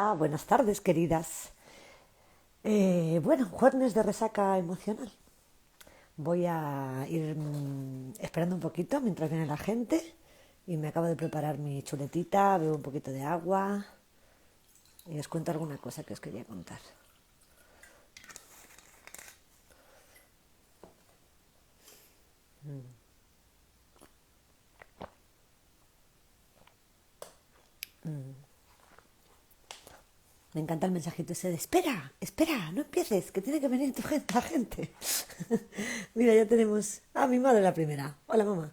Buenas tardes, queridas. Bueno, jueves de resaca emocional. Voy a ir esperando un poquito mientras viene la gente y me acabo de preparar mi chuletita, bebo un poquito de agua y os cuento alguna cosa que os quería contar. Me encanta el mensajito ese de espera, espera, no empieces, que tiene que venir la gente. Mira, ya tenemos a mi madre la primera. Hola, mamá.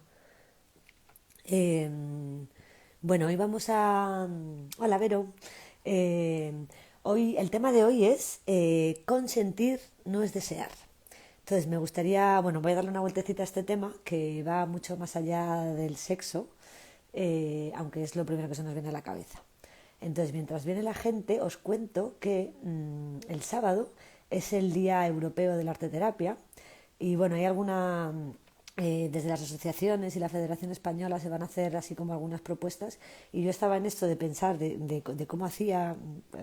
Eh, bueno, hoy vamos a... Hola, Vero. Eh, Hoy, el tema de hoy es consentir no es desear. Entonces, me gustaría, bueno, voy a darle una vueltecita a este tema que va mucho más allá del sexo, aunque es lo primero que se nos viene a la cabeza. Entonces, mientras viene la gente, os cuento que el sábado es el Día Europeo de la Arteterapia y bueno, hay alguna desde las asociaciones y la Federación Española se van a hacer así como algunas propuestas y yo estaba en esto de pensar de cómo hacía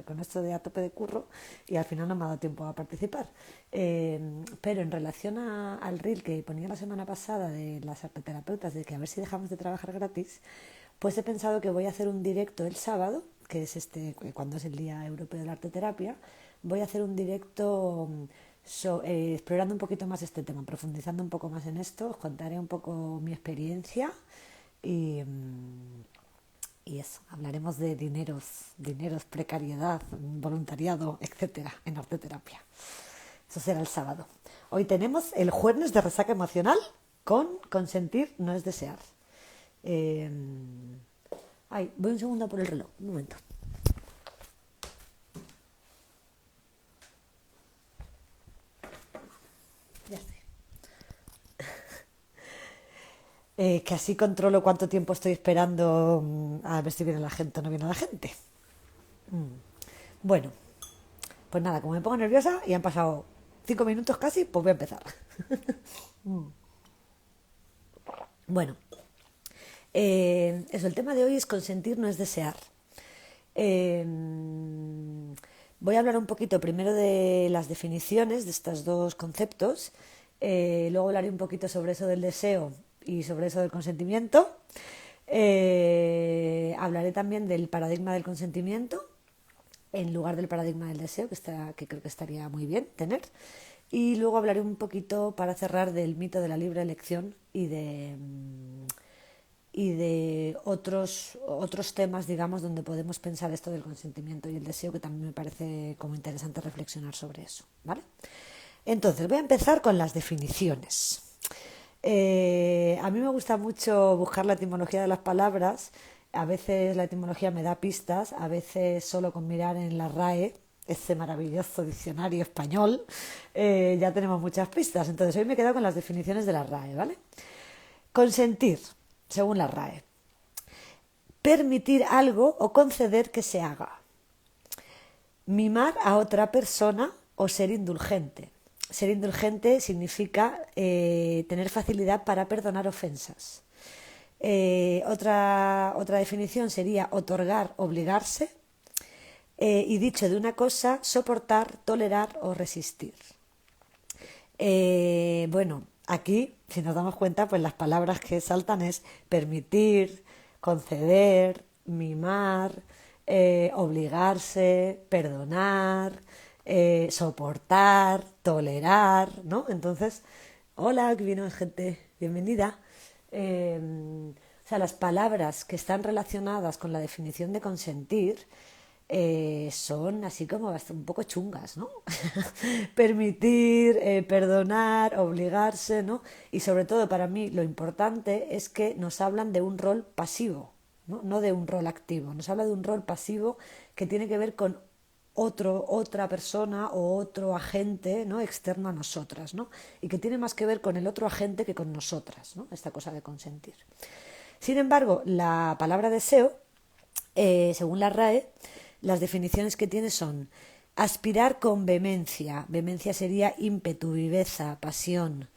con esto de a tope de curro y al final no me ha dado tiempo a participar. Pero en relación al reel que ponía la semana pasada de las arteterapeutas de que a ver si dejamos de trabajar gratis, pues he pensado que voy a hacer un directo el sábado, que es cuando es el Día Europeo de la Arteterapia, voy a hacer un directo explorando un poquito más este tema, profundizando un poco más en esto, os contaré un poco mi experiencia y, y eso, hablaremos de dineros, precariedad, voluntariado, etcétera, en arteterapia. Eso será el sábado. Hoy tenemos el jueves de resaca emocional con consentir no es desear. Eh, Voy un segundo por el reloj, un momento. Ya estoy. Que así controlo cuánto tiempo estoy esperando a ver si viene la gente o no viene la gente. Bueno, pues nada, como me pongo nerviosa y han pasado 5 minutos casi, pues voy a empezar. Bueno, eso, el tema de hoy es consentir no es desear. Eh, Voy a hablar un poquito primero de las definiciones de estos dos conceptos, luego hablaré un poquito sobre eso del deseo y sobre eso del consentimiento. Hablaré también del paradigma del consentimiento en lugar del paradigma del deseo, que creo que estaría muy bien tener. Y luego hablaré un poquito, para cerrar, del mito de la libre elección y de otros temas, digamos, donde podemos pensar esto del consentimiento y el deseo, que también me parece como interesante reflexionar sobre eso, ¿vale? Entonces, voy a empezar con las definiciones. A mí me gusta mucho buscar la etimología de las palabras. A veces la etimología me da pistas, a veces solo con mirar en la RAE, ese maravilloso diccionario español, ya tenemos muchas pistas. Entonces, hoy me he quedado con las definiciones de la RAE, ¿vale? Consentir, según la RAE. Permitir algo o conceder que se haga. Mimar a otra persona o ser indulgente. Ser indulgente significa tener facilidad para perdonar ofensas. Otra definición sería otorgar, obligarse. Y dicho de una cosa, soportar, tolerar o resistir. Bueno, aquí, si nos damos cuenta, pues las palabras que saltan es permitir, conceder, mimar, obligarse, perdonar, soportar, tolerar, ¿no? Entonces, hola, que viene gente, bienvenida. O sea, las palabras que están relacionadas con la definición de consentir son así como un poco chungas, ¿no? Permitir, perdonar, obligarse, ¿no? Y sobre todo para mí lo importante es que nos hablan de un rol pasivo, ¿no? No de un rol activo, nos habla de un rol pasivo que tiene que ver con otra persona o otro agente, ¿no? Externo a nosotras, ¿no? Y que tiene más que ver con el otro agente que con nosotras, ¿no? Esta cosa de consentir. Sin embargo, la palabra deseo, según la RAE, las definiciones que tiene son aspirar con vehemencia, vehemencia sería ímpetu, viveza, pasión,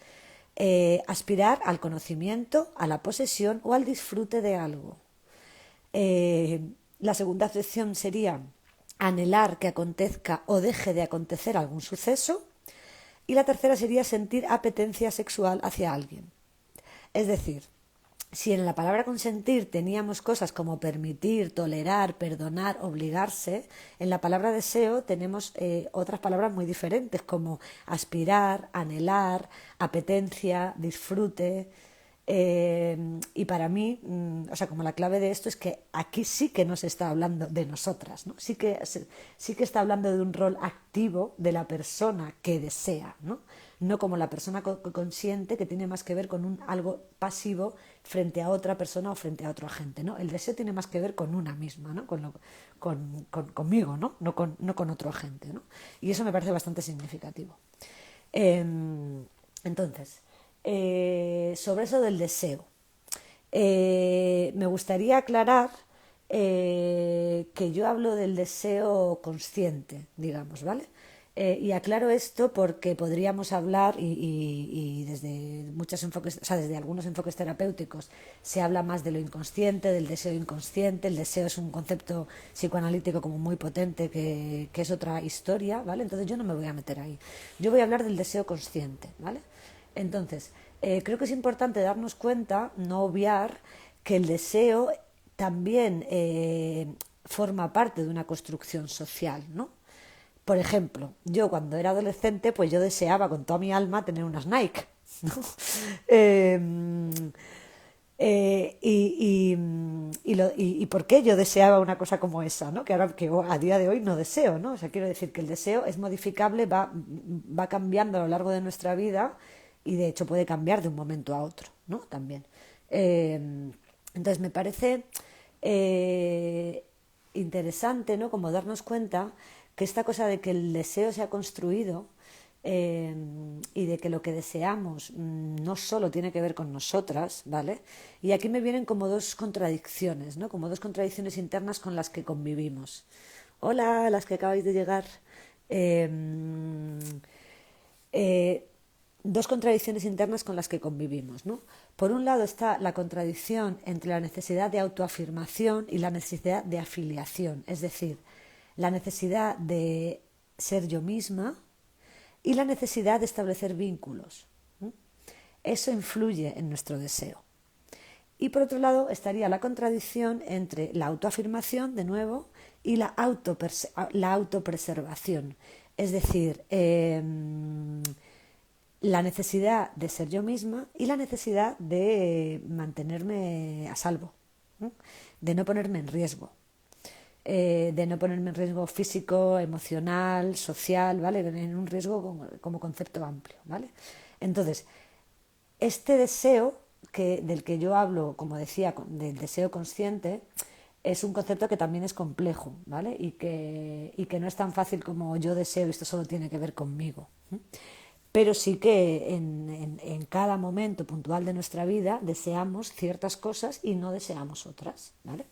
aspirar al conocimiento, a la posesión o al disfrute de algo. La segunda acepción sería anhelar que acontezca o deje de acontecer algún suceso. Y la tercera sería sentir apetencia sexual hacia alguien. Es decir, si en la palabra consentir teníamos cosas como permitir, tolerar, perdonar, obligarse, en la palabra deseo tenemos otras palabras muy diferentes como aspirar, anhelar, apetencia, disfrute. Y para mí, o sea, como la clave de esto es que aquí sí que no se está hablando de nosotras, ¿no? Sí que está hablando de un rol activo de la persona que desea, ¿no? No como la persona consciente, que tiene más que ver con algo pasivo frente a otra persona o frente a otro agente, ¿no? El deseo tiene más que ver con una misma, ¿no? Conmigo, ¿no? No con otro agente, ¿no? Y eso me parece bastante significativo. Entonces, sobre eso del deseo, me gustaría aclarar que yo hablo del deseo consciente, digamos, ¿vale? Y aclaro esto porque podríamos hablar, y desde muchos enfoques, o sea, desde algunos enfoques terapéuticos, se habla más de lo inconsciente, del deseo inconsciente. El deseo es un concepto psicoanalítico como muy potente que es otra historia, ¿vale? Entonces yo no me voy a meter ahí. Yo voy a hablar del deseo consciente, ¿vale? Entonces, creo que es importante darnos cuenta, no obviar, que el deseo también forma parte de una construcción social, ¿no? Por ejemplo, yo cuando era adolescente, pues yo deseaba con toda mi alma tener unas Nike, ¿no? Eh, y por qué yo deseaba una cosa como esa, ¿no? Que ahora que a día de hoy no deseo, ¿no? O sea, quiero decir que el deseo es modificable, va cambiando a lo largo de nuestra vida y de hecho puede cambiar de un momento a otro, ¿no? También. Eh, entonces me parece interesante, ¿no? Como darnos cuenta que esta cosa de que el deseo se ha construido y de que lo que deseamos no solo tiene que ver con nosotras, ¿vale? Y aquí me vienen como dos contradicciones, ¿no? Como dos contradicciones internas con las que convivimos. Hola, las que acabáis de llegar. Eh, eh, Dos contradicciones internas con las que convivimos, ¿no? Por un lado está la contradicción entre la necesidad de autoafirmación y la necesidad de afiliación, es decir, la necesidad de ser yo misma y la necesidad de establecer vínculos. Eso influye en nuestro deseo. Y por otro lado estaría la contradicción entre la autoafirmación, de nuevo, y la autopreservación. Es decir, la necesidad de ser yo misma y la necesidad de mantenerme a salvo, ¿no? De no ponerme en riesgo. De no ponerme en riesgo físico, emocional, social, ¿vale? En un riesgo como concepto amplio, ¿vale? Entonces, este deseo del que yo hablo, como decía, del deseo consciente, es un concepto que también es complejo, ¿vale? Y que no es tan fácil como yo deseo y esto solo tiene que ver conmigo. Pero sí que en cada momento puntual de nuestra vida deseamos ciertas cosas y no deseamos otras, ¿vale?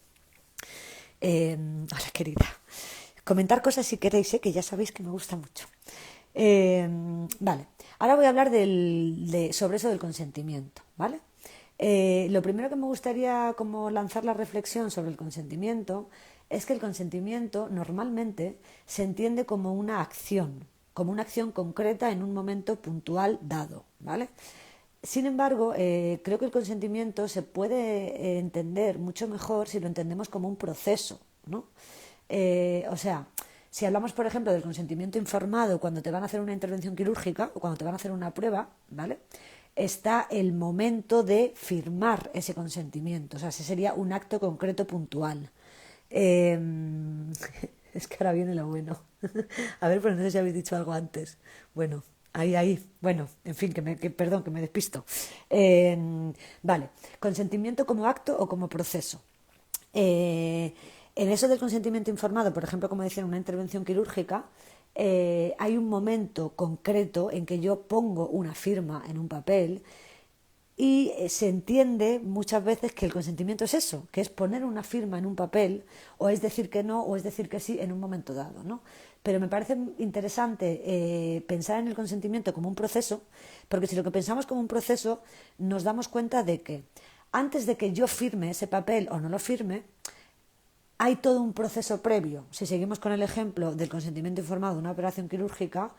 Hola, querida. Comentar cosas si queréis, que ya sabéis que me gusta mucho. Vale, ahora voy a hablar sobre eso del consentimiento, ¿vale? Lo primero que me gustaría como lanzar la reflexión sobre el consentimiento es que el consentimiento normalmente se entiende como una acción concreta en un momento puntual dado, ¿vale? Sin embargo, creo que el consentimiento se puede entender mucho mejor si lo entendemos como un proceso, ¿no? O sea, si hablamos, por ejemplo, del consentimiento informado cuando te van a hacer una intervención quirúrgica o cuando te van a hacer una prueba, ¿vale? Está el momento de firmar ese consentimiento, o sea, ese sería un acto concreto puntual. Eh, es que ahora viene lo bueno. A ver, pero no sé si habéis dicho algo antes. Bueno, ahí. Bueno, en fin, perdón, que me despisto. Vale, consentimiento como acto o como proceso. En eso del consentimiento informado, por ejemplo, como decía en una intervención quirúrgica, hay un momento concreto en que yo pongo una firma en un papel y se entiende muchas veces que el consentimiento es eso, que es poner una firma en un papel, o es decir que no, o es decir que sí en un momento dado, ¿no? Pero me parece interesante pensar en el consentimiento como un proceso, porque si lo que pensamos como un proceso, nos damos cuenta de que antes de que yo firme ese papel o no lo firme, hay todo un proceso previo. Si seguimos con el ejemplo del consentimiento informado de una operación quirúrgica,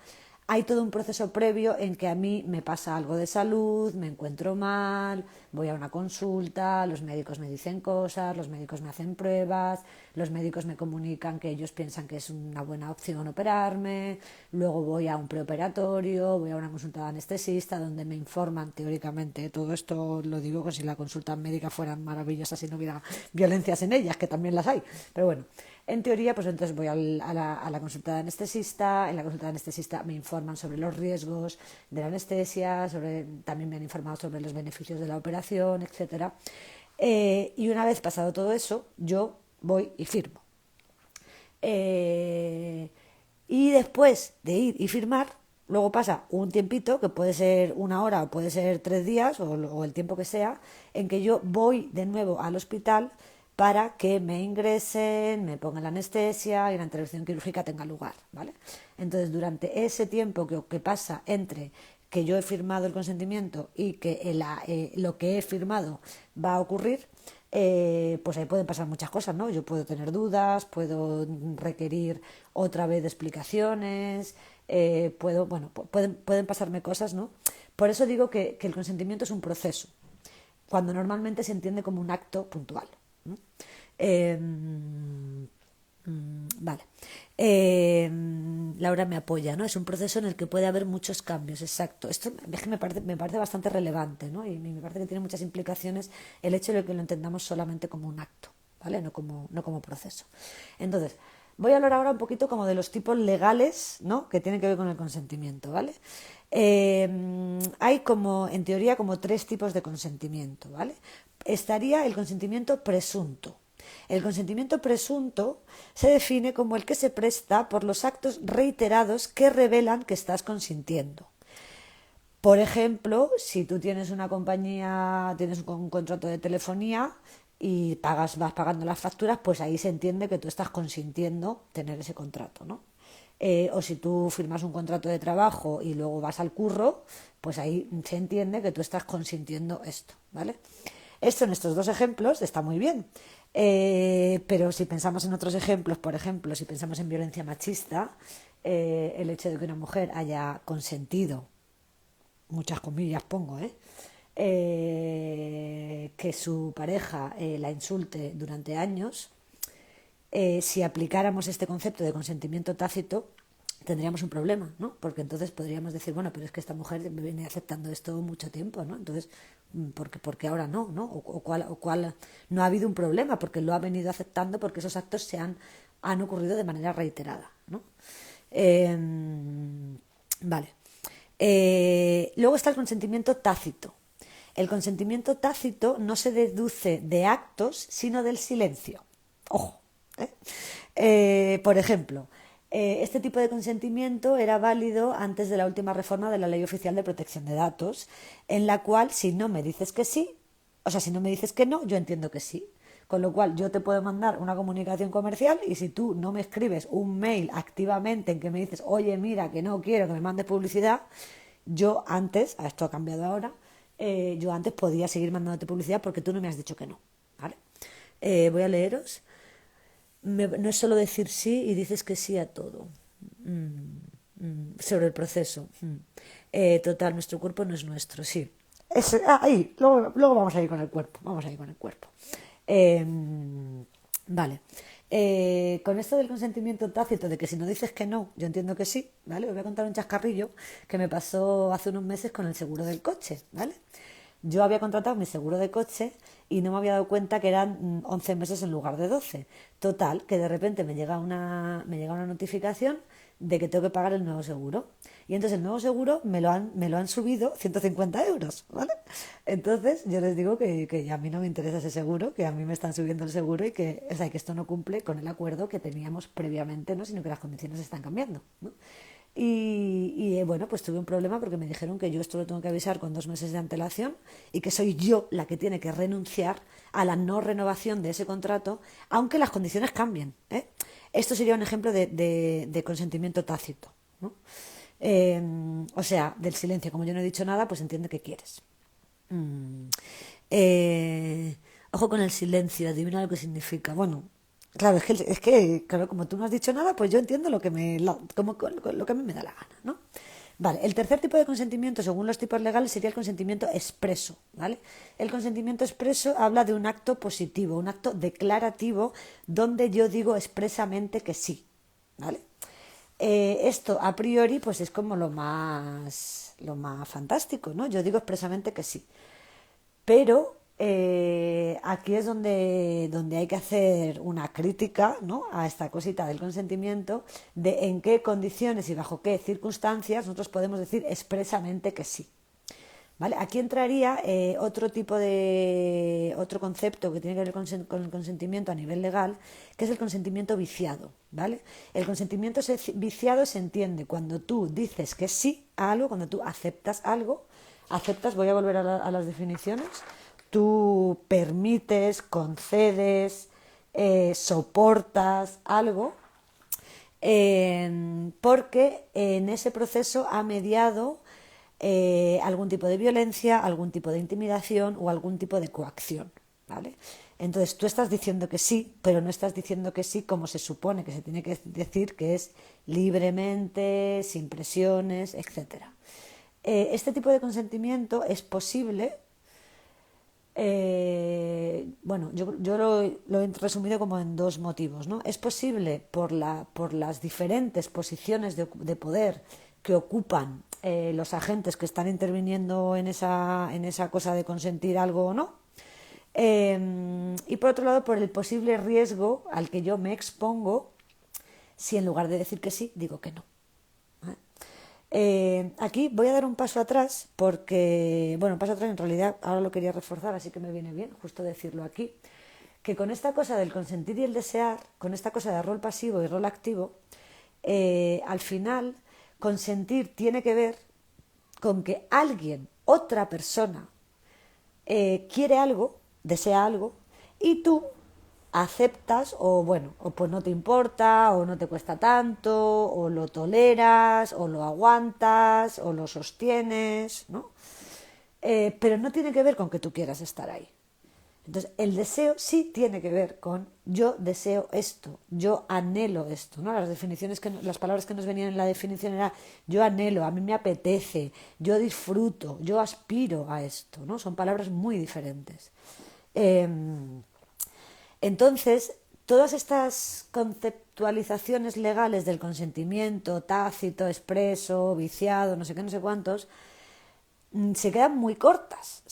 hay todo un proceso previo en que a mí me pasa algo de salud, me encuentro mal, voy a una consulta, los médicos me dicen cosas, los médicos me hacen pruebas, los médicos me comunican que ellos piensan que es una buena opción operarme, luego voy a un preoperatorio, voy a una consulta de anestesista donde me informan teóricamente, todo esto lo digo como si la consulta médica fueran maravillosas y no hubiera violencias en ellas, que también las hay, pero bueno. En teoría, pues entonces voy a la consulta de anestesista, en la consulta de anestesista me informan sobre los riesgos de la anestesia, también me han informado sobre los beneficios de la operación, etcétera. Y una vez pasado todo eso, yo voy y firmo. Y después de ir y firmar, luego pasa un tiempito, que puede ser una hora o puede ser 3 días o el tiempo que sea, en que yo voy de nuevo al hospital para que me ingresen, me pongan la anestesia y la intervención quirúrgica tenga lugar, ¿vale? Entonces, durante ese tiempo que pasa entre que yo he firmado el consentimiento y que lo que he firmado va a ocurrir, pues ahí pueden pasar muchas cosas, ¿no? Yo puedo tener dudas, puedo requerir otra vez de explicaciones, pueden pasarme cosas, ¿no? Por eso digo que el consentimiento es un proceso, cuando normalmente se entiende como un acto puntual. Eh, vale. Laura me apoya, ¿no? Es un proceso en el que puede haber muchos cambios, exacto. Esto es que me parece bastante relevante, ¿no? Y me parece que tiene muchas implicaciones el hecho de que lo entendamos solamente como un acto, ¿vale? No como proceso. Entonces, voy a hablar ahora un poquito como de los tipos legales, ¿no? Que tienen que ver con el consentimiento, ¿vale? Hay como, en teoría, como 3 tipos de consentimiento, ¿vale? Estaría el consentimiento presunto. El consentimiento presunto se define como el que se presta por los actos reiterados que revelan que estás consintiendo. Por ejemplo, si tú tienes una compañía, tienes un contrato de telefonía y vas pagando las facturas, pues ahí se entiende que tú estás consintiendo tener ese contrato, ¿no? O si tú firmas un contrato de trabajo y luego vas al curro, pues ahí se entiende que tú estás consintiendo esto, ¿vale? Esto en estos 2 ejemplos está muy bien, pero si pensamos en otros ejemplos, por ejemplo, si pensamos en violencia machista, el hecho de que una mujer haya consentido, muchas comillas pongo, que su pareja la insulte durante años, si aplicáramos este concepto de consentimiento tácito, tendríamos un problema, ¿no? Porque entonces podríamos decir, bueno, pero es que esta mujer viene aceptando esto mucho tiempo, ¿no? Entonces, ¿por qué ahora no, ¿no? O cuál no ha habido un problema, porque lo ha venido aceptando, porque esos actos han ocurrido de manera reiterada, ¿no? Vale. Luego está el consentimiento tácito. El consentimiento tácito no se deduce de actos, sino del silencio. Ojo. Por ejemplo, este tipo de consentimiento era válido antes de la última reforma de la Ley Oficial de Protección de Datos, en la cual si no me dices que sí, o sea, si no me dices que no, yo entiendo que sí. Con lo cual yo te puedo mandar una comunicación comercial y si tú no me escribes un mail activamente en que me dices, oye, mira, que no quiero que me mandes publicidad, yo antes, esto ha cambiado ahora, yo antes podía seguir mandándote publicidad porque tú no me has dicho que no, ¿vale? Voy a leeros. No es solo decir sí y dices que sí a todo. Sobre el proceso. Total, nuestro cuerpo no es nuestro, sí. Ahí, luego vamos a ir con el cuerpo. Vamos a ir con el cuerpo. Vale. Con esto del consentimiento tácito, de que si no dices que no, yo entiendo que sí, ¿vale? Os voy a contar un chascarrillo que me pasó hace unos meses con el seguro del coche, ¿vale? Yo había contratado mi seguro de coche y no me había dado cuenta que eran 11 meses en lugar de 12. Total, que de repente me llega una notificación de que tengo que pagar el nuevo seguro. Y entonces el nuevo seguro me lo han subido 150 euros, ¿vale? Entonces yo les digo que a mí no me interesa ese seguro, que a mí me están subiendo el seguro y que, o sea, que esto no cumple con el acuerdo que teníamos previamente, ¿no? Sino que las condiciones están cambiando, ¿no? Bueno, pues tuve un problema porque me dijeron que yo esto lo tengo que avisar con 2 meses de antelación y que soy yo la que tiene que renunciar a la no renovación de ese contrato, aunque las condiciones cambien, ¿eh? Esto sería un ejemplo de consentimiento tácito, ¿no? O sea, del silencio. Como yo no he dicho nada, pues entiende que quieres. Ojo con el silencio, adivina lo que significa. Bueno, Claro, es que, claro, como tú no has dicho nada, pues yo entiendo lo que a mí me da la gana, ¿no? Vale, el tercer tipo de consentimiento, según los tipos legales, sería el consentimiento expreso, ¿vale? El consentimiento expreso habla de un acto positivo, un acto declarativo, donde yo digo expresamente que sí, ¿vale? Esto a priori, pues es como lo más fantástico, ¿no? Yo digo expresamente que sí. Pero aquí es donde hay que hacer una crítica, ¿no?, a esta cosita del consentimiento, de en qué condiciones y bajo qué circunstancias nosotros podemos decir expresamente que sí. ¿Vale? Aquí entraría otro concepto que tiene que ver con el consentimiento a nivel legal, que es el consentimiento viciado. ¿Vale? El consentimiento viciado se entiende cuando tú dices que sí a algo, cuando tú aceptas algo, aceptas, voy a volver a las definiciones, tú permites, concedes, soportas algo, porque en ese proceso ha mediado algún tipo de violencia, algún tipo de intimidación o algún tipo de coacción, ¿vale? Entonces tú estás diciendo que sí, pero no estás diciendo que sí como se supone que se tiene que decir, que es libremente, sin presiones, etcétera. Este tipo de consentimiento es posible. Bueno, yo lo he resumido como en dos motivos, ¿no? Es posible por las diferentes posiciones de poder que ocupan los agentes que están interviniendo en esa cosa de consentir algo o no. Y por otro lado, por el posible riesgo al que yo me expongo si en lugar de decir que sí, digo que no. Aquí voy a dar un paso atrás porque, bueno, un paso atrás en realidad ahora lo quería reforzar, así que me viene bien justo decirlo aquí, que con esta cosa del consentir y el desear, con esta cosa de rol pasivo y rol activo, al final consentir tiene que ver con que alguien, otra persona, quiere algo, desea algo, y tú aceptas o bueno, o pues no te importa, o no te cuesta tanto, o lo toleras, o lo aguantas, o lo sostienes, ¿no? Pero no tiene que ver con que tú quieras estar ahí. Entonces, el deseo sí tiene que ver con yo deseo esto, yo anhelo esto, ¿no? Las palabras que nos venían en la definición era yo anhelo, a mí me apetece, yo disfruto, yo aspiro a esto, ¿no? Son palabras muy diferentes. Eh, entonces, todas estas conceptualizaciones legales del consentimiento tácito, expreso, viciado, no sé qué, no sé cuántos, se quedan muy cortas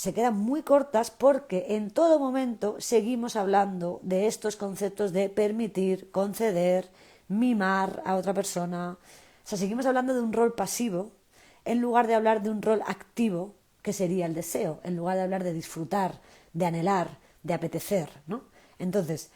porque en todo momento seguimos hablando de estos conceptos de permitir, conceder, mimar a otra persona. O sea, seguimos hablando de un rol pasivo en lugar de hablar de un rol activo, que sería el deseo, en lugar de hablar de disfrutar, de anhelar, de apetecer, ¿no? Entonces,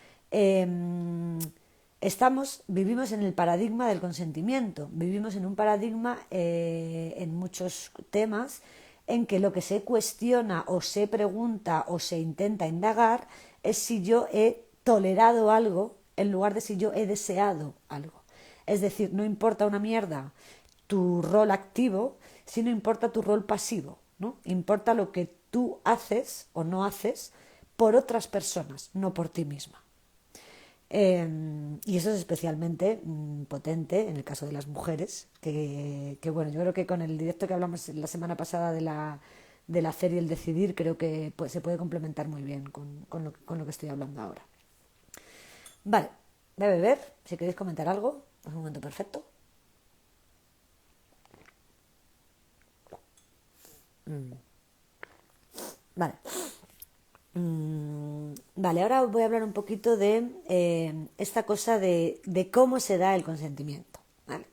vivimos en el paradigma del consentimiento, vivimos en un paradigma en muchos temas en que lo que se cuestiona o se pregunta o se intenta indagar es si yo he tolerado algo en lugar de si yo he deseado algo. Es decir, no importa una mierda tu rol activo, sino importa tu rol pasivo, ¿no? Importa lo que tú haces o no haces por otras personas, no por ti misma. Y eso es especialmente potente en el caso de las mujeres, que bueno, yo creo que con el directo que hablamos la semana pasada del hacer y el decidir, creo que pues, se puede complementar muy bien con lo que estoy hablando ahora. Vale, voy a beber, si queréis comentar algo, es un momento perfecto. Vale. Vale, ahora voy a hablar un poquito de esta cosa de cómo se da el consentimiento. ¿Vale?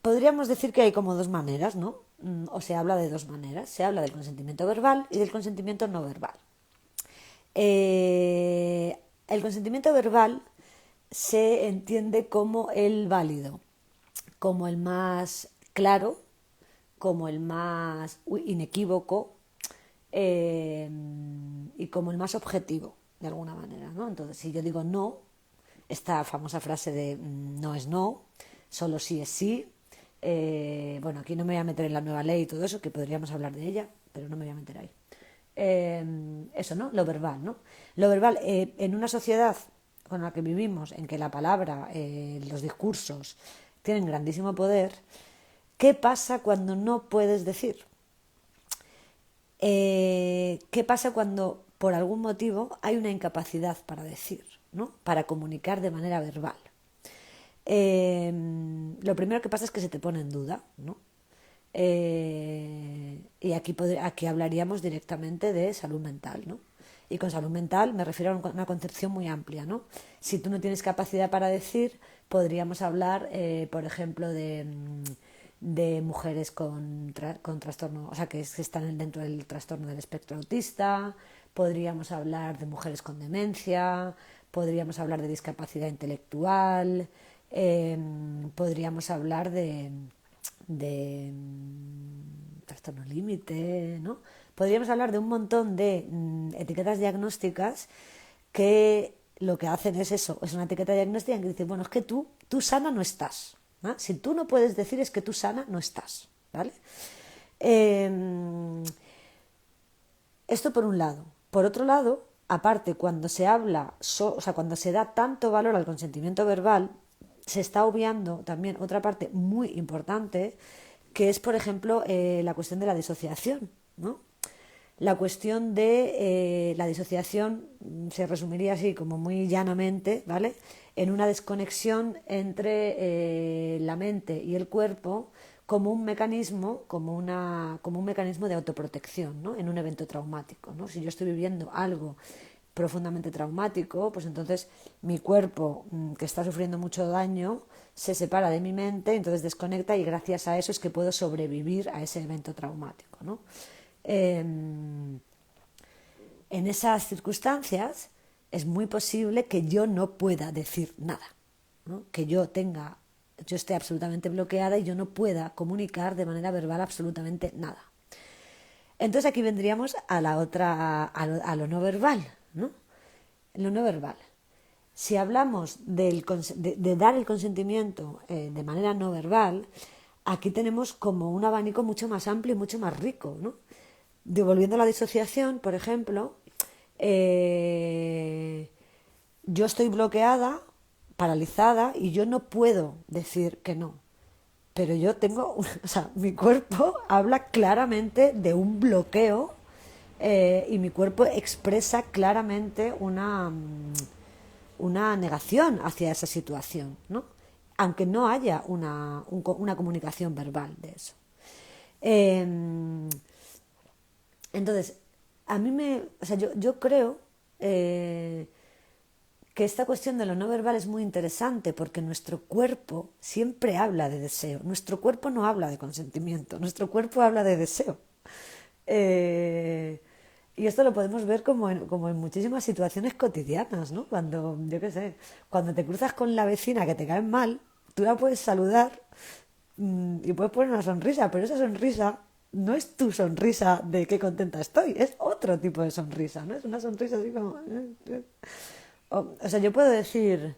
Podríamos decir que hay como dos maneras, ¿no? O se habla de dos maneras. Se habla del consentimiento verbal y del consentimiento no verbal. El consentimiento verbal se entiende como el válido, como el más claro, como el más inequívoco y como el más objetivo, de alguna manera, ¿no? Entonces, si yo digo no, esta famosa frase de no es no, solo sí es sí. Bueno, aquí no me voy a meter en la nueva ley y todo eso, que podríamos hablar de ella, pero no me voy a meter ahí. Eso, ¿no? Lo verbal, ¿no? Lo verbal, en una sociedad con la que vivimos, en que la palabra, los discursos tienen grandísimo poder, ¿qué pasa cuando no puedes decir? ¿Qué pasa cuando por algún motivo hay una incapacidad para decir, ¿no? Para comunicar de manera verbal? Lo primero que pasa es que se te pone en duda, ¿no? Y aquí hablaríamos directamente de salud mental, ¿no? Y con salud mental me refiero a una concepción muy amplia, ¿no? Si tú no tienes capacidad para decir, podríamos hablar, por ejemplo, de mujeres con trastorno, o sea, que están dentro del trastorno del espectro autista, podríamos hablar de mujeres con demencia, podríamos hablar de discapacidad intelectual, podríamos hablar de trastorno límite, ¿no? Podríamos hablar de un montón de etiquetas diagnósticas que lo que hacen es eso, es una etiqueta diagnóstica que dice, bueno, es que tú sana no estás, ¿no? Si tú no puedes decir es que tú sana no estás, ¿vale? Esto por un lado. Por otro lado, aparte, cuando se habla, o sea, cuando se da tanto valor al consentimiento verbal, se está obviando también otra parte muy importante, que es, por ejemplo, la cuestión de la disociación, ¿no? La cuestión de la disociación se resumiría así, como muy llanamente, ¿vale? En una desconexión entre la mente y el cuerpo como un mecanismo, como un mecanismo de autoprotección, ¿no? En un evento traumático, ¿no? Si yo estoy viviendo algo profundamente traumático, pues entonces mi cuerpo, que está sufriendo mucho daño, se separa de mi mente, entonces desconecta y gracias a eso es que puedo sobrevivir a ese evento traumático, ¿no? En esas circunstancias es muy posible que yo no pueda decir nada, ¿no? Que yo esté absolutamente bloqueada y yo no pueda comunicar de manera verbal absolutamente nada. Entonces aquí vendríamos a la otra, a lo no verbal, ¿no? Lo no verbal. Si hablamos de dar el consentimiento de manera no verbal, aquí tenemos como un abanico mucho más amplio y mucho más rico, ¿no? Devolviendo la disociación, por ejemplo, yo estoy bloqueada, paralizada y yo no puedo decir que no. Pero yo tengo, o sea, mi cuerpo habla claramente de un bloqueo y mi cuerpo expresa claramente una negación hacia esa situación, ¿no? Aunque no haya una comunicación verbal de eso. Eh, entonces, o sea, yo creo que esta cuestión de lo no verbal es muy interesante porque nuestro cuerpo siempre habla de deseo. Nuestro cuerpo no habla de consentimiento, nuestro cuerpo habla de deseo. Eh, y esto lo podemos ver como en muchísimas situaciones cotidianas, ¿no? Cuando, yo qué sé, cuando te cruzas con la vecina que te cae mal, tú la puedes saludar y puedes poner una sonrisa, pero esa sonrisa no es tu sonrisa de qué contenta estoy, es otro tipo de sonrisa, ¿no? Es una sonrisa así como... O sea, yo puedo decir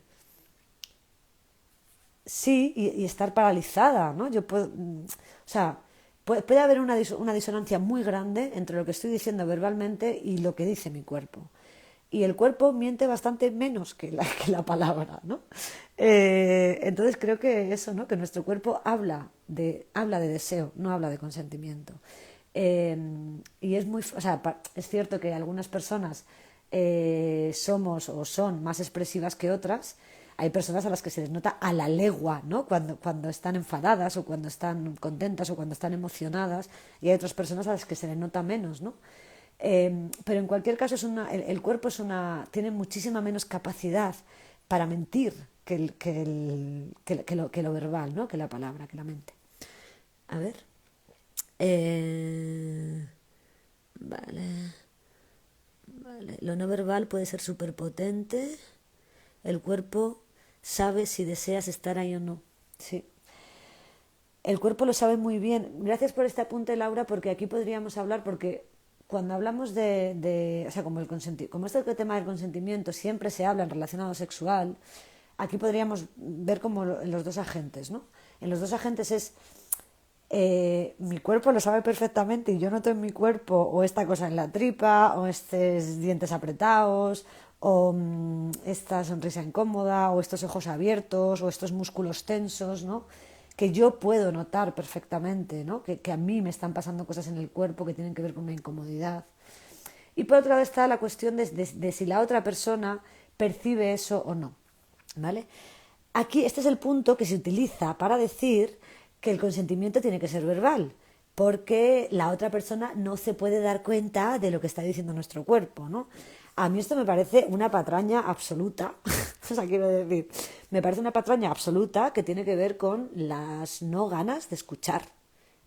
sí y estar paralizada, ¿no? Yo puedo, o sea, puede haber una disonancia muy grande entre lo que estoy diciendo verbalmente y lo que dice mi cuerpo. Y el cuerpo miente bastante menos que que la palabra, ¿no? Entonces creo que eso, ¿no? Que nuestro cuerpo habla de deseo, no habla de consentimiento. Y es o sea, es cierto que algunas personas somos o son más expresivas que otras. Hay personas a las que se les nota a la legua, ¿no? Cuando están enfadadas o cuando están contentas o cuando están emocionadas, y hay otras personas a las que se les nota menos, ¿no? Pero en cualquier caso el cuerpo tiene muchísima menos capacidad para mentir que lo verbal, ¿no? Que la palabra, que la mente. A ver. Vale. Vale. Lo no verbal puede ser súper potente. El cuerpo sabe si deseas estar ahí o no. Sí. El cuerpo lo sabe muy bien. Gracias por este apunte, Laura, porque aquí podríamos hablar, porque cuando hablamos o sea, como este tema del consentimiento siempre se habla en relación a lo sexual, aquí podríamos ver como en los dos agentes, ¿no? En los dos agentes es mi cuerpo lo sabe perfectamente y yo noto en mi cuerpo o esta cosa en la tripa, o estos dientes apretados, o esta sonrisa incómoda, o estos ojos abiertos, o estos músculos tensos, ¿no? Que yo puedo notar perfectamente, ¿no? Que a mí me están pasando cosas en el cuerpo que tienen que ver con una incomodidad. Y por otro lado está la cuestión de si la otra persona percibe eso o no, ¿vale? Aquí este es el punto que se utiliza para decir que el consentimiento tiene que ser verbal, porque la otra persona no se puede dar cuenta de lo que está diciendo nuestro cuerpo, ¿no? A mí esto me parece una patraña absoluta, o sea, quiero decir, me parece una patraña absoluta que tiene que ver con las no ganas de escuchar.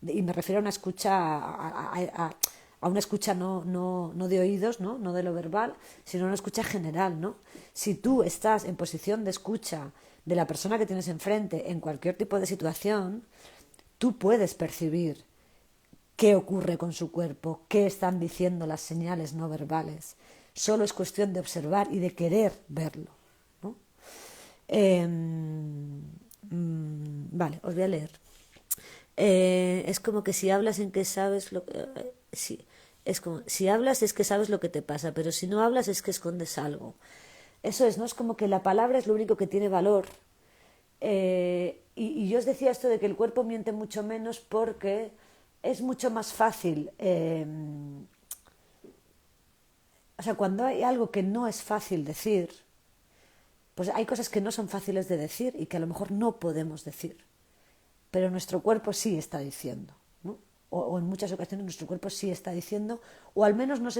Y me refiero a una escucha, a una escucha no de oídos, ¿no? No de lo verbal, sino una escucha general, ¿no? Si tú estás en posición de escucha de la persona que tienes enfrente en cualquier tipo de situación, tú puedes percibir qué ocurre con su cuerpo, qué están diciendo las señales no verbales. Solo es cuestión de observar y de querer verlo, ¿no? Vale, os voy a leer. Es como que si hablas en que sabes lo que... sí, es como, si hablas es que sabes lo que te pasa, pero si no hablas es que escondes algo. Eso es, ¿no? Es como que la palabra es lo único que tiene valor. Y yo os decía esto de que el cuerpo miente mucho menos porque es mucho más fácil. O sea, cuando hay algo que no es fácil decir, pues hay cosas que no son fáciles de decir y que a lo mejor no podemos decir. Pero nuestro cuerpo sí está diciendo, ¿no? O en muchas ocasiones nuestro cuerpo sí está diciendo, o al menos no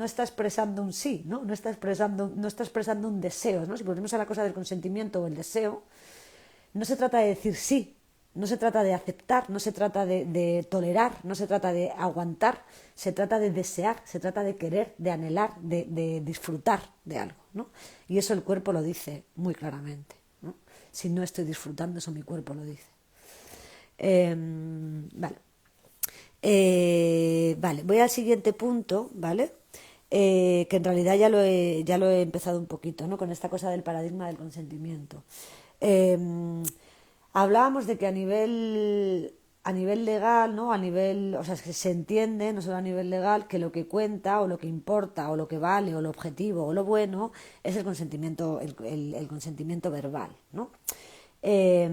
está expresando un sí, ¿no? No está expresando un deseo, ¿no? Si volvemos a la cosa del consentimiento o el deseo, no se trata de decir sí, no se trata de aceptar, no se trata de tolerar, no se trata de aguantar, se trata de desear, se trata de querer, de anhelar, de disfrutar de algo, ¿no? Y eso el cuerpo lo dice muy claramente, ¿no? Si no estoy disfrutando, eso mi cuerpo lo dice. Vale. Vale, voy al siguiente punto, ¿vale? Que en realidad ya lo he empezado un poquito, ¿no? Con esta cosa del paradigma del consentimiento. Eh, Hablábamos de que a nivel legal, ¿no? A nivel, o sea, es que se entiende, no solo a nivel legal, que lo que cuenta o lo que importa o lo que vale o lo objetivo o lo bueno es el consentimiento, el consentimiento verbal, ¿no? Eh,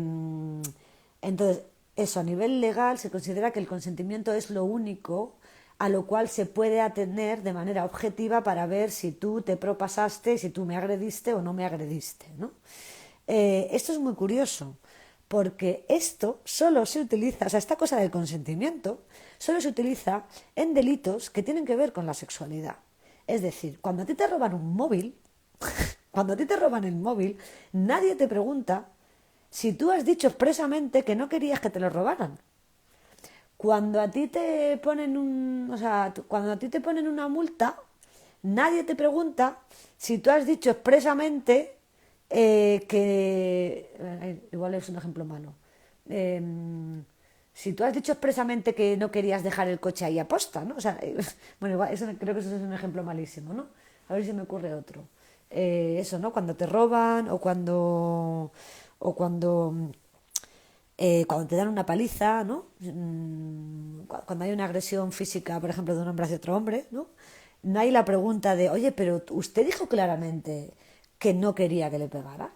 entonces, eso a nivel legal se considera que el consentimiento es lo único a lo cual se puede atener de manera objetiva para ver si tú te propasaste, si tú me agrediste o no me agrediste, ¿no? Esto es muy curioso, porque esto solo se utiliza, o sea, esta cosa del consentimiento solo se utiliza en delitos que tienen que ver con la sexualidad. Es decir, cuando a ti te roban un móvil, cuando a ti te roban el móvil, nadie te pregunta si tú has dicho expresamente que no querías que te lo robaran. Cuando a ti te ponen o sea, cuando a ti te ponen una multa, nadie te pregunta si tú has dicho expresamente igual es un ejemplo malo. Eh, si tú has dicho expresamente que no querías dejar el coche ahí aposta, ¿no? O sea, bueno, igual, creo que eso es un ejemplo malísimo, ¿no? A ver si me ocurre otro. Eso, ¿no? Cuando te roban cuando te dan una paliza, ¿no? Cuando hay una agresión física, por ejemplo, de un hombre hacia otro hombre, ¿no? No hay la pregunta de, oye, pero usted dijo claramente que no quería que le pegara.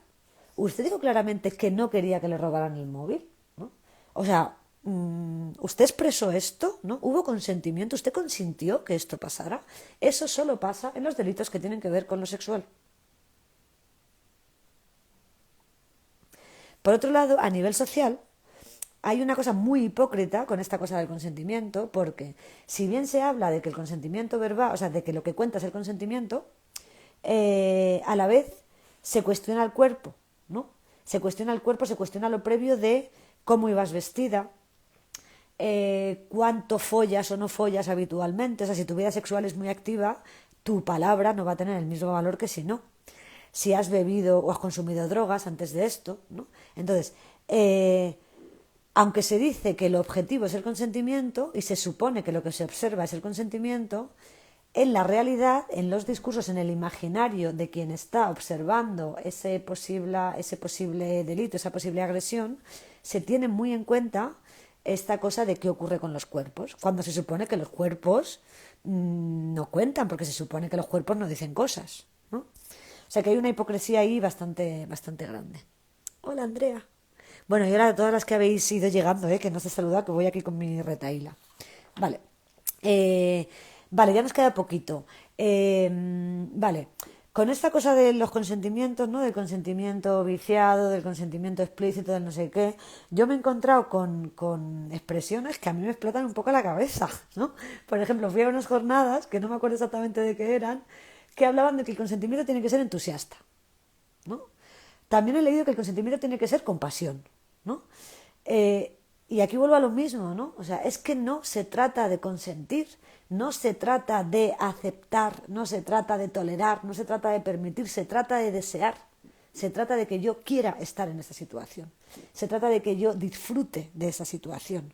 Usted dijo claramente que no quería que le robaran el móvil, ¿no? O sea, usted expresó esto, ¿no? Hubo consentimiento, usted consintió que esto pasara. Eso solo pasa en los delitos que tienen que ver con lo sexual. Por otro lado, a nivel social, hay una cosa muy hipócrita con esta cosa del consentimiento, porque si bien se habla de que el consentimiento verbal, o sea, de que lo que cuenta es el consentimiento, a la vez se cuestiona el cuerpo, ¿no? Se cuestiona el cuerpo, se cuestiona lo previo de cómo ibas vestida, cuánto follas o no follas habitualmente. O sea, si tu vida sexual es muy activa, tu palabra no va a tener el mismo valor que si no. Si has bebido o has consumido drogas antes de esto, ¿no? Entonces, aunque se dice que el objetivo es el consentimiento y se supone que lo que se observa es el consentimiento, en la realidad, en los discursos, en el imaginario de quien está observando ese posible delito, esa posible agresión, se tiene muy en cuenta esta cosa de qué ocurre con los cuerpos, cuando se supone que los cuerpos no cuentan, porque se supone que los cuerpos no dicen cosas, ¿no? O sea que hay una hipocresía ahí bastante, bastante grande. Hola, Andrea. Bueno, y ahora a todas las que habéis ido llegando, que no os he saludado, que voy aquí con mi retaíla. Vale. Eh, vale, ya nos queda poquito. Vale. Con esta cosa de los consentimientos, ¿no? Del consentimiento viciado, del consentimiento explícito, del no sé qué, yo me he encontrado con expresiones que a mí me explotan un poco la cabeza, ¿no? Por ejemplo, fui a unas jornadas, que no me acuerdo exactamente de qué eran, que hablaban de que el consentimiento tiene que ser entusiasta, ¿no? También he leído que el consentimiento tiene que ser compasión, ¿no? Y aquí vuelvo a lo mismo, ¿no? O sea, es que no se trata de consentir, no se trata de aceptar, no se trata de tolerar, no se trata de permitir, se trata de desear. Se trata de que yo quiera estar en esa situación. Se trata de que yo disfrute de esa situación.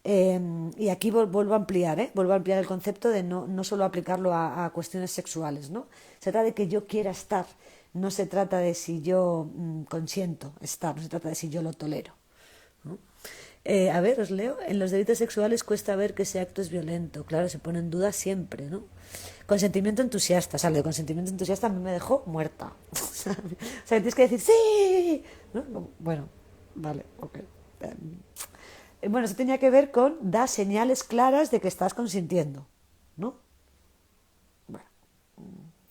Y aquí vuelvo a ampliar, vuelvo a ampliar el concepto de no solo aplicarlo a cuestiones sexuales, ¿no? Se trata de que yo quiera estar, no se trata de si yo consiento estar, no se trata de si yo lo tolero, ¿no? A ver, os leo. En los delitos sexuales cuesta ver que ese acto es violento. Claro, se pone en duda siempre, ¿no? Consentimiento entusiasta. O sea, lo de consentimiento entusiasta a mí me dejó muerta. O sea, tienes que decir ¡sí! ¿No? Bueno, vale, ok. Bueno, eso tenía que ver con da señales claras de que estás consintiendo, ¿no? Bueno,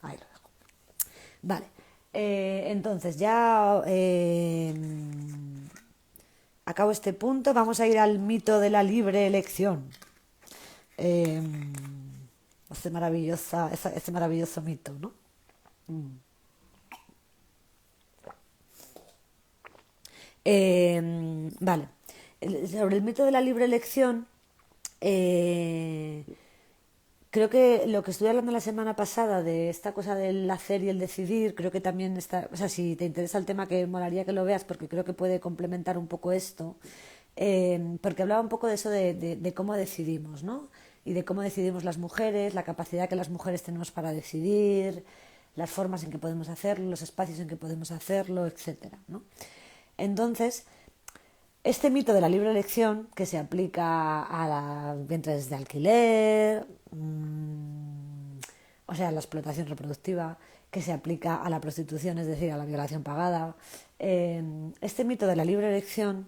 ahí lo dejo. Vale, entonces ya acabo este punto, vamos a ir al mito de la libre elección. Eh, este maravilloso mito, ¿no? Vale, sobre el mito de la libre elección, eh, creo que lo que estuve hablando la semana pasada de esta cosa del hacer y el decidir, creo que también está, o sea, si te interesa el tema, que molaría que lo veas porque creo que puede complementar un poco esto, porque hablaba un poco de eso de cómo decidimos, ¿no? Y de cómo decidimos las mujeres, la capacidad que las mujeres tenemos para decidir, las formas en que podemos hacerlo, los espacios en que podemos hacerlo, etcétera, ¿no? Entonces, este mito de la libre elección, que se aplica a las vientres de alquiler, o sea, a la explotación reproductiva, que se aplica a la prostitución, es decir, a la violación pagada, este mito de la libre elección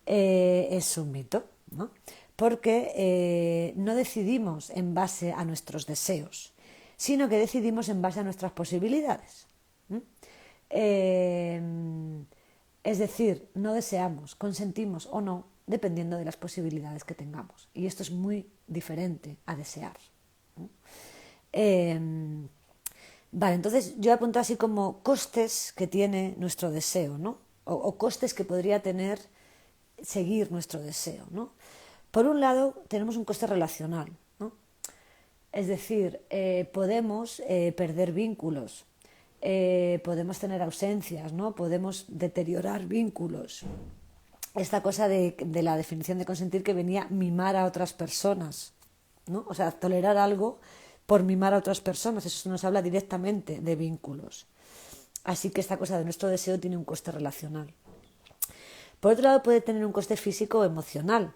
es un mito, ¿no? Porque no decidimos en base a nuestros deseos, sino que decidimos en base a nuestras posibilidades. Eh, es decir, no deseamos, consentimos o no, dependiendo de las posibilidades que tengamos. Y esto es muy diferente a desear, ¿no? Vale, entonces yo he apuntado así como costes que tiene nuestro deseo, ¿no? O costes que podría tener seguir nuestro deseo, ¿no? Por un lado, tenemos un coste relacional, ¿no? Es decir, podemos perder vínculos, podemos tener ausencias, ¿no? Podemos deteriorar vínculos. Esta cosa de la definición de consentir, que venía mimar a otras personas, ¿no? O sea, tolerar algo por mimar a otras personas, eso nos habla directamente de vínculos. Así que esta cosa de nuestro deseo tiene un coste relacional. Por otro lado, puede tener un coste físico o emocional.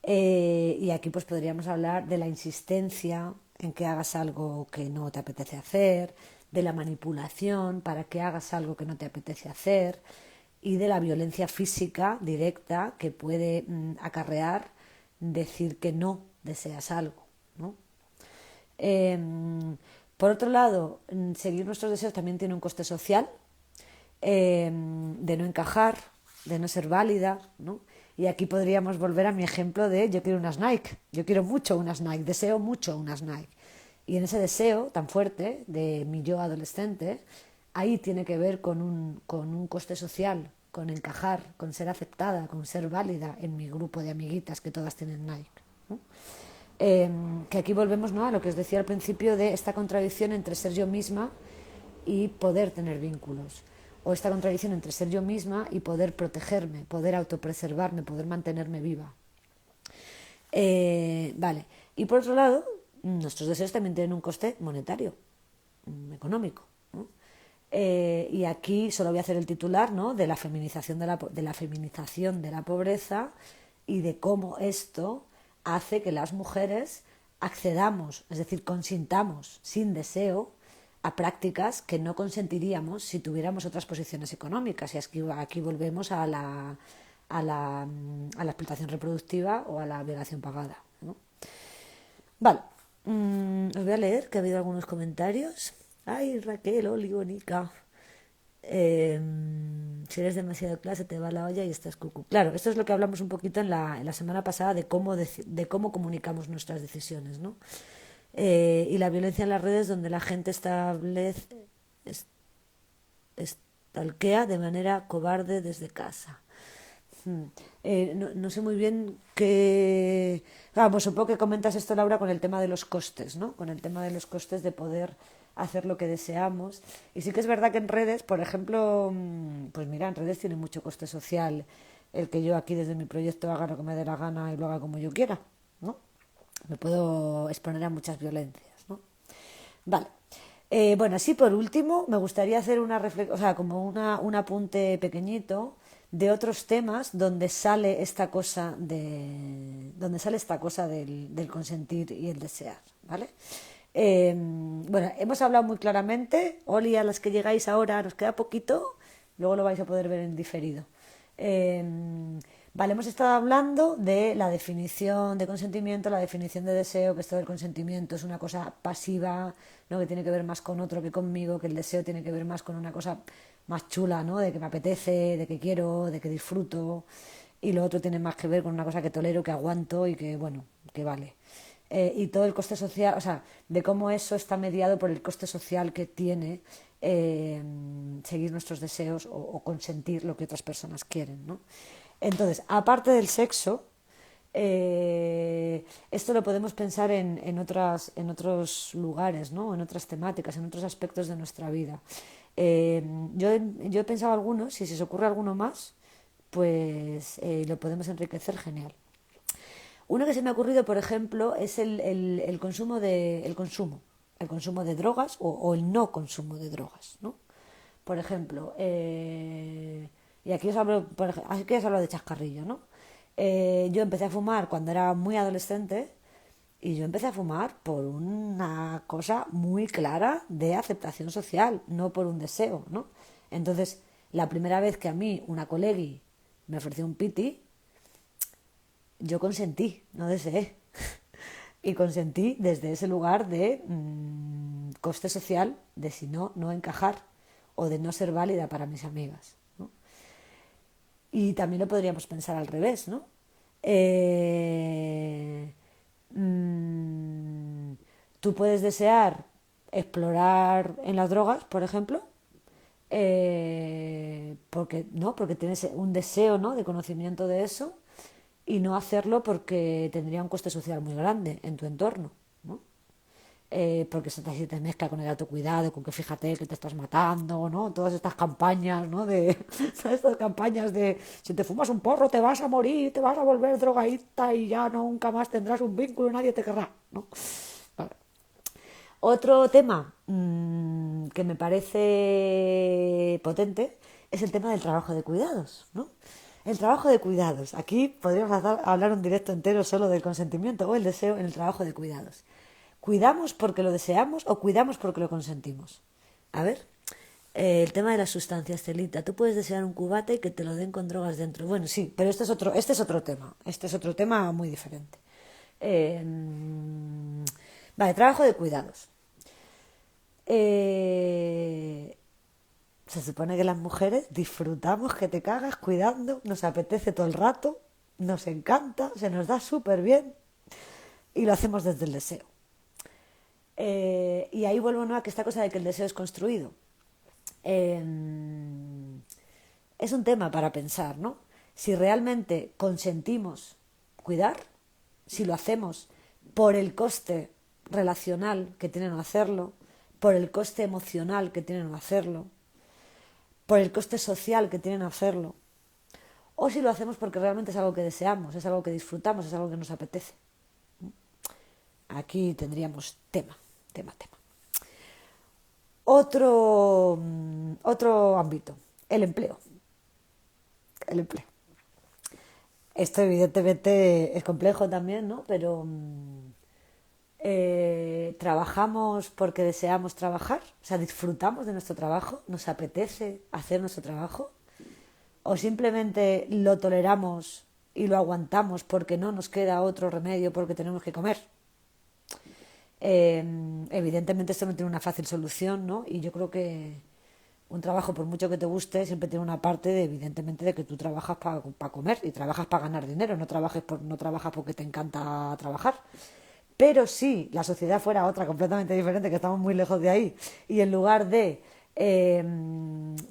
Y aquí pues podríamos hablar de la insistencia en que hagas algo que no te apetece hacer, de la manipulación para que hagas algo que no te apetece hacer, y de la violencia física directa que puede acarrear decir que no deseas algo, ¿no? Por otro lado, seguir nuestros deseos también tiene un coste social, de no encajar, de no ser válida, ¿no? Y aquí podríamos volver a mi ejemplo de yo quiero unas Nike, yo quiero mucho unas Nike, deseo mucho unas Nike. Y en ese deseo tan fuerte de mi yo adolescente, ahí tiene que ver con un coste social, con encajar, con ser aceptada, con ser válida en mi grupo de amiguitas que todas tienen Nike, ¿no? Que aquí volvemos, ¿no?, a lo que os decía al principio de esta contradicción entre ser yo misma y poder tener vínculos, o esta contradicción entre ser yo misma y poder protegerme, poder autopreservarme, poder mantenerme viva. Vale, y por otro lado, nuestros deseos también tienen un coste monetario, económico, ¿no? Y aquí solo voy a hacer el titular, ¿no?, de la feminización de la feminización de la pobreza y de cómo esto hace que las mujeres accedamos, es decir, consintamos sin deseo a prácticas que no consentiríamos si tuviéramos otras posiciones económicas. Y aquí volvemos a la explotación reproductiva o a la violación pagada, ¿no? Vale, os voy a leer que ha habido algunos comentarios. Ay, Raquel, Oli, Bonica. Si eres demasiado clase te va la olla y estás cucú. Claro, esto es lo que hablamos un poquito en la semana pasada de cómo comunicamos nuestras decisiones, ¿no? Y la violencia en las redes donde la gente estalquea de manera cobarde desde casa. No sé muy bien qué. Vamos, supongo que comentas esto, Laura, con el tema de los costes, ¿no? Con el tema de los costes de poder hacer lo que deseamos. Y sí que es verdad que en redes, por ejemplo, pues mira, en redes tiene mucho coste social el que yo aquí desde mi proyecto haga lo que me dé la gana y lo haga como yo quiera, ¿no? Me puedo exponer a muchas violencias, ¿no? Vale. Bueno, así por último, me gustaría hacer una reflexión, o sea, como un apunte pequeñito de otros temas donde sale esta cosa del consentir y el desear, ¿vale? Bueno, hemos hablado muy claramente, Oli, a las que llegáis ahora nos queda poquito, luego lo vais a poder ver en diferido. Eh, vale, hemos estado hablando de la definición de consentimiento, la definición de deseo, que esto del consentimiento es una cosa pasiva, ¿no? Que tiene que ver más con otro que conmigo, que el deseo tiene que ver más con una cosa más chula, ¿no? De que me apetece, de que quiero, de que disfruto, y lo otro tiene más que ver con una cosa que tolero, que aguanto y que, bueno, que vale. Y todo el coste social, o sea, de cómo eso está mediado por el coste social que tiene seguir nuestros deseos o consentir lo que otras personas quieren, ¿no? Entonces, aparte del sexo, esto lo podemos pensar en otros lugares, ¿no? En otras temáticas, en otros aspectos de nuestra vida. Yo he pensado algunos, y si se os ocurre alguno más, pues lo podemos enriquecer genial. Uno que se me ha ocurrido, por ejemplo, es el consumo de drogas o el no consumo de drogas, ¿no? Por ejemplo, y aquí os hablo de chascarrillo, ¿no? Yo empecé a fumar cuando era muy adolescente y yo empecé a fumar por una cosa muy clara de aceptación social, no por un deseo, ¿no? Entonces, la primera vez que a mí una colegui me ofreció un piti, yo consentí, no deseé. Y consentí desde ese lugar de coste social, de si no, no encajar o de no ser válida para mis amigas, ¿no? Y también lo podríamos pensar al revés, ¿no? Eh, mm, Tú puedes desear explorar en las drogas, por ejemplo, porque tienes un deseo, ¿no? De conocimiento de eso y no hacerlo porque tendría un coste social muy grande en tu entorno, ¿no? Porque se te mezcla con el autocuidado, con que fíjate que te estás matando, ¿no? Todas estas campañas, ¿no? Todas estas campañas de si te fumas un porro te vas a morir, te vas a volver drogadicta y ya nunca más tendrás un vínculo, nadie te querrá, ¿no? Vale. Otro tema que me parece potente es el tema del trabajo de cuidados, ¿no? El trabajo de cuidados. Aquí podríamos hablar un directo entero solo del consentimiento o el deseo en el trabajo de cuidados. ¿Cuidamos porque lo deseamos o cuidamos porque lo consentimos? A ver, el tema de las sustancias, Celita. Tú puedes desear un cubata y que te lo den con drogas dentro. Bueno, sí, pero este es otro tema. Este es otro tema muy diferente. Eh, vale, trabajo de cuidados. Eh, Se supone que las mujeres disfrutamos que te cagas cuidando, nos apetece todo el rato, nos encanta, se nos da súper bien y lo hacemos desde el deseo. Y ahí vuelvo, ¿no?, a que esta cosa de que el deseo es construido. Eh, es un tema para pensar, ¿no? Si realmente consentimos cuidar, si lo hacemos por el coste relacional que tiene no hacerlo, por el coste emocional que tiene no hacerlo, por el coste social que tiene no hacerlo, o si lo hacemos porque realmente es algo que deseamos, es algo que disfrutamos, es algo que nos apetece. Aquí tendríamos tema. Otro ámbito, el empleo. El empleo. esto evidentemente es complejo también, ¿no? Pero trabajamos porque deseamos trabajar, o sea, disfrutamos de nuestro trabajo, nos apetece hacer nuestro trabajo, o simplemente lo toleramos y lo aguantamos porque no nos queda otro remedio porque tenemos que comer. Evidentemente esto no tiene una fácil solución, ¿no? Y yo creo que un trabajo, por mucho que te guste, siempre tiene una parte de, evidentemente, de que tú trabajas para comer y trabajas para ganar dinero, no trabajas porque te encanta trabajar. Pero si la sociedad fuera otra completamente diferente, que estamos muy lejos de ahí, y en lugar de eh,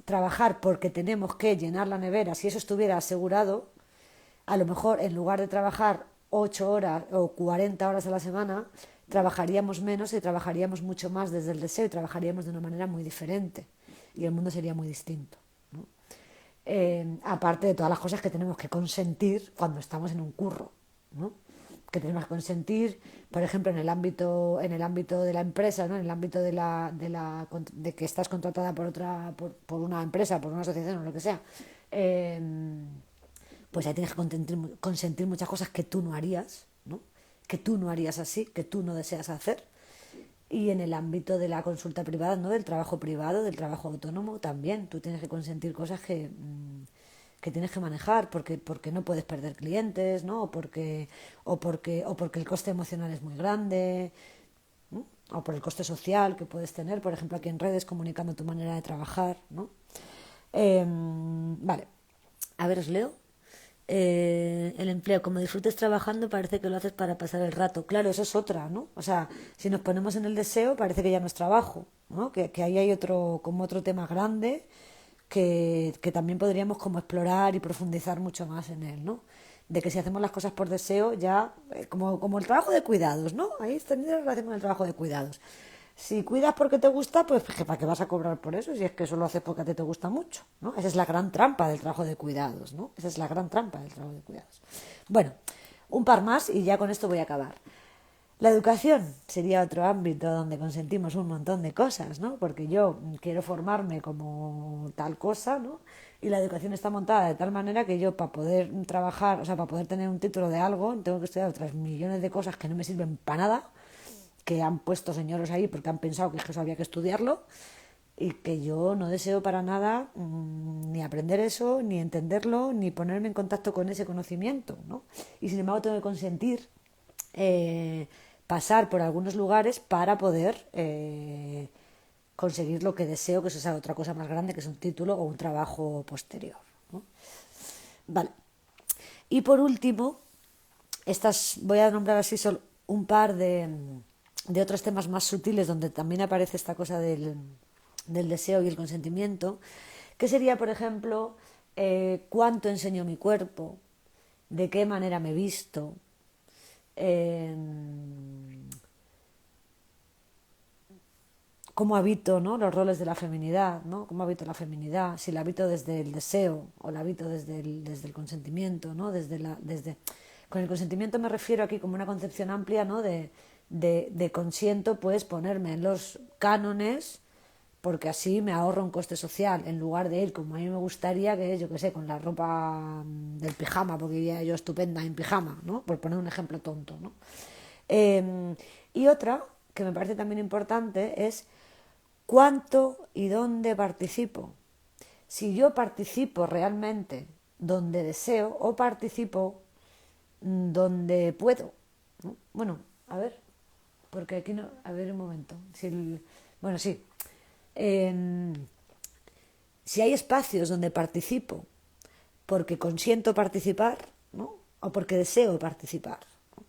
trabajar porque tenemos que llenar la nevera, si eso estuviera asegurado, a lo mejor en lugar de trabajar 8 horas o 40 horas a la semana, trabajaríamos menos y trabajaríamos mucho más desde el deseo y trabajaríamos de una manera muy diferente y el mundo sería muy distinto, ¿no? Aparte de todas las cosas que tenemos que consentir cuando estamos en un curro, ¿no? Que tenemos que consentir, por ejemplo, en el ámbito de la empresa, ¿no? En el ámbito de que estás contratada por una empresa, por una asociación o lo que sea, eh, pues ahí tienes que consentir muchas cosas que tú no harías, ¿no? Que tú no harías así, que tú no deseas hacer. Y en el ámbito de la consulta privada, ¿no? Del trabajo privado, del trabajo autónomo, también tú tienes que consentir cosas que tienes que manejar porque no puedes perder clientes, ¿no? O porque el coste emocional es muy grande, ¿no? O por el coste social que puedes tener, por ejemplo, aquí en redes comunicando tu manera de trabajar, ¿no? Vale, a ver, os leo. El empleo, como disfrutes trabajando, parece que lo haces para pasar el rato. Claro, eso es otra, ¿no? O sea, si nos ponemos en el deseo, parece que ya no es trabajo, ¿no? Que ahí hay como otro tema grande que también podríamos como explorar y profundizar mucho más en él, ¿no? De que si hacemos las cosas por deseo, ya, como el trabajo de cuidados, ¿no? Ahí está en relación con el trabajo de cuidados. Si cuidas porque te gusta, pues ¿para qué vas a cobrar por eso? Si es que eso lo haces porque a ti te gusta mucho, ¿no? Esa es la gran trampa del trabajo de cuidados, ¿no? Esa es la gran trampa del trabajo de cuidados. Bueno, un par más y ya con esto voy a acabar. La educación sería otro ámbito donde consentimos un montón de cosas, ¿no? Porque yo quiero formarme como tal cosa, ¿no? Y la educación está montada de tal manera que yo para poder trabajar, o sea, para poder tener un título de algo, tengo que estudiar otras millones de cosas que no me sirven para nada, que han puesto señores ahí porque han pensado que eso había que estudiarlo y que yo no deseo para nada ni aprender eso, ni entenderlo, ni ponerme en contacto con ese conocimiento, ¿no? Y sin embargo tengo que consentir pasar por algunos lugares para poder conseguir lo que deseo, que eso sea otra cosa más grande, que es un título o un trabajo posterior, ¿no? Vale. Y por último, voy a nombrar así solo un par de otros temas más sutiles donde también aparece esta cosa del deseo y el consentimiento, que sería, por ejemplo, cuánto enseño mi cuerpo, de qué manera me visto, eh, cómo habito, ¿no? Los roles de la feminidad, ¿no? Cómo habito la feminidad, si la habito desde el deseo o la habito desde el consentimiento, ¿no? Con el consentimiento me refiero aquí como una concepción amplia, ¿no? De consiento, pues ponerme en los cánones porque así me ahorro un coste social en lugar de ir como a mí me gustaría, que es, yo qué sé, con la ropa del pijama, porque iría yo estupenda en pijama, ¿no? Por poner un ejemplo tonto, ¿no? Y otra que me parece también importante es cuánto y dónde participo. Si yo participo realmente donde deseo o participo donde puedo, ¿no? Bueno, a ver, porque aquí no, a ver un momento. Bueno, sí. Eh, si hay espacios donde participo porque consiento participar, ¿no? O porque deseo participar, ¿no?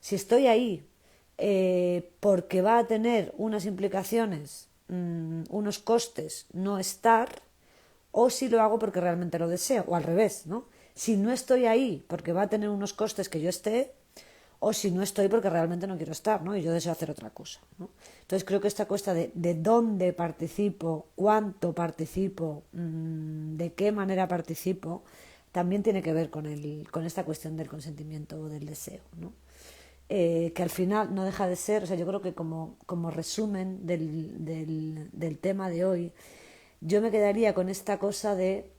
Si estoy ahí porque va a tener unas implicaciones, unos costes no estar, o si lo hago porque realmente lo deseo, o al revés, ¿no? Si no estoy ahí porque va a tener unos costes que yo esté, o si no estoy porque realmente no quiero estar, ¿no? Y yo deseo hacer otra cosa, ¿no? Entonces creo que esta cuesta de dónde participo, cuánto participo, de qué manera participo, también tiene que ver con esta cuestión del consentimiento o del deseo, ¿no? Que al final no deja de ser, o sea, yo creo que como resumen del tema de hoy, yo me quedaría con esta cosa de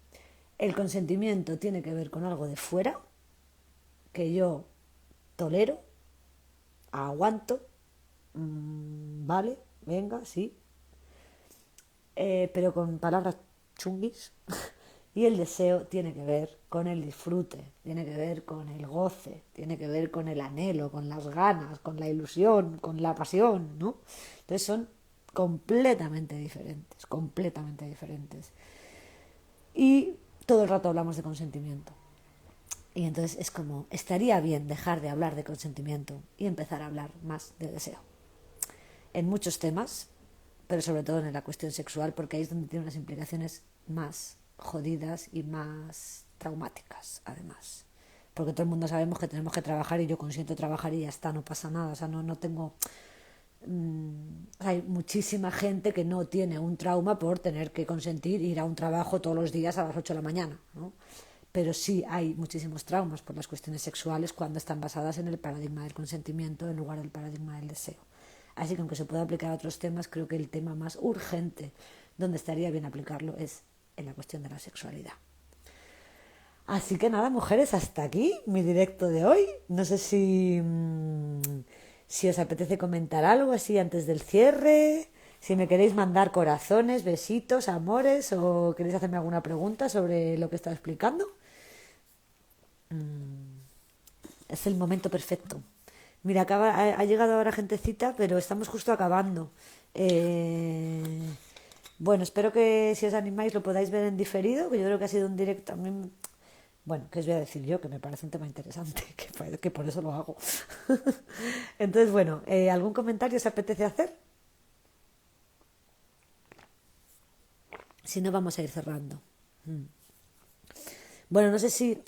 el consentimiento tiene que ver con algo de fuera, que yo tolero, aguanto, vale, venga, sí, pero con palabras chunguis. Y el deseo tiene que ver con el disfrute, tiene que ver con el goce, tiene que ver con el anhelo, con las ganas, con la ilusión, con la pasión, ¿no? Entonces son completamente diferentes, completamente diferentes. Y todo el rato hablamos de consentimiento. Y entonces es como, estaría bien dejar de hablar de consentimiento y empezar a hablar más de deseo. En muchos temas, pero sobre todo en la cuestión sexual, porque ahí es donde tiene unas implicaciones más jodidas y más traumáticas, además. Porque todo el mundo sabemos que tenemos que trabajar y yo consiento trabajar y ya está, no pasa nada. O sea, no tengo... hay muchísima gente que no tiene un trauma por tener que consentir ir a un trabajo todos los días a las 8 de la mañana, ¿no? Pero sí hay muchísimos traumas por las cuestiones sexuales cuando están basadas en el paradigma del consentimiento en lugar del paradigma del deseo. Así que aunque se pueda aplicar a otros temas, creo que el tema más urgente donde estaría bien aplicarlo es en la cuestión de la sexualidad. Así que nada, mujeres, hasta aquí mi directo de hoy. No sé si os apetece comentar algo así antes del cierre, si me queréis mandar corazones, besitos, amores o queréis hacerme alguna pregunta sobre lo que estaba explicando. Es el momento perfecto. Mira, ha llegado ahora gentecita, pero estamos justo acabando. Bueno, espero que si os animáis lo podáis ver en diferido, que yo creo que ha sido un directo también. Bueno, ¿qué os voy a decir yo? Que me parece un tema interesante, que por eso lo hago. Entonces, bueno, ¿algún comentario os apetece hacer? Si no, vamos a ir cerrando. Bueno, no sé si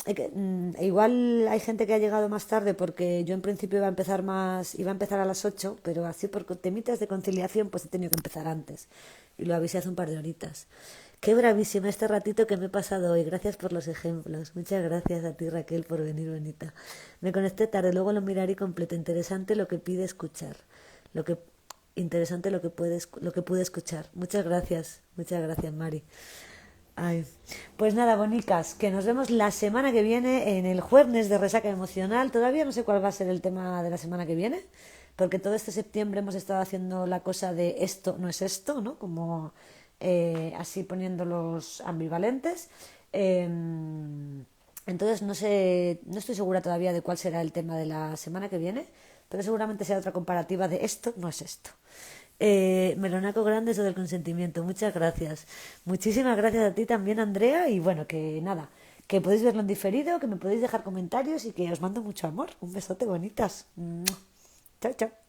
igual hay gente que ha llegado más tarde porque yo en principio iba a empezar a las 8, pero así por temitas de conciliación pues he tenido que empezar antes y lo avisé hace un par de horitas. Qué bravísima este ratito que me he pasado hoy. Gracias por los ejemplos. Muchas gracias a ti, Raquel, por venir, bonita. Me conecté tarde, luego lo miraré completo. Interesante lo que pide escuchar. Lo que interesante lo que pude escuchar. Muchas gracias, Mari. Ay. Pues nada, bonicas, que nos vemos la semana que viene en el jueves de resaca emocional. Todavía no sé cuál va a ser el tema de la semana que viene, porque todo este septiembre hemos estado haciendo la cosa de esto no es esto, ¿no? Como así poniendo los ambivalentes. Entonces no sé, no estoy segura todavía de cuál será el tema de la semana que viene, pero seguramente será otra comparativa de esto no es esto. Melonaco grande eso del consentimiento, muchas gracias. Muchísimas gracias a ti también, Andrea, y bueno, que nada, que podéis verlo en diferido, que me podéis dejar comentarios y que os mando mucho amor. Un besote, bonitas. Chao, chao.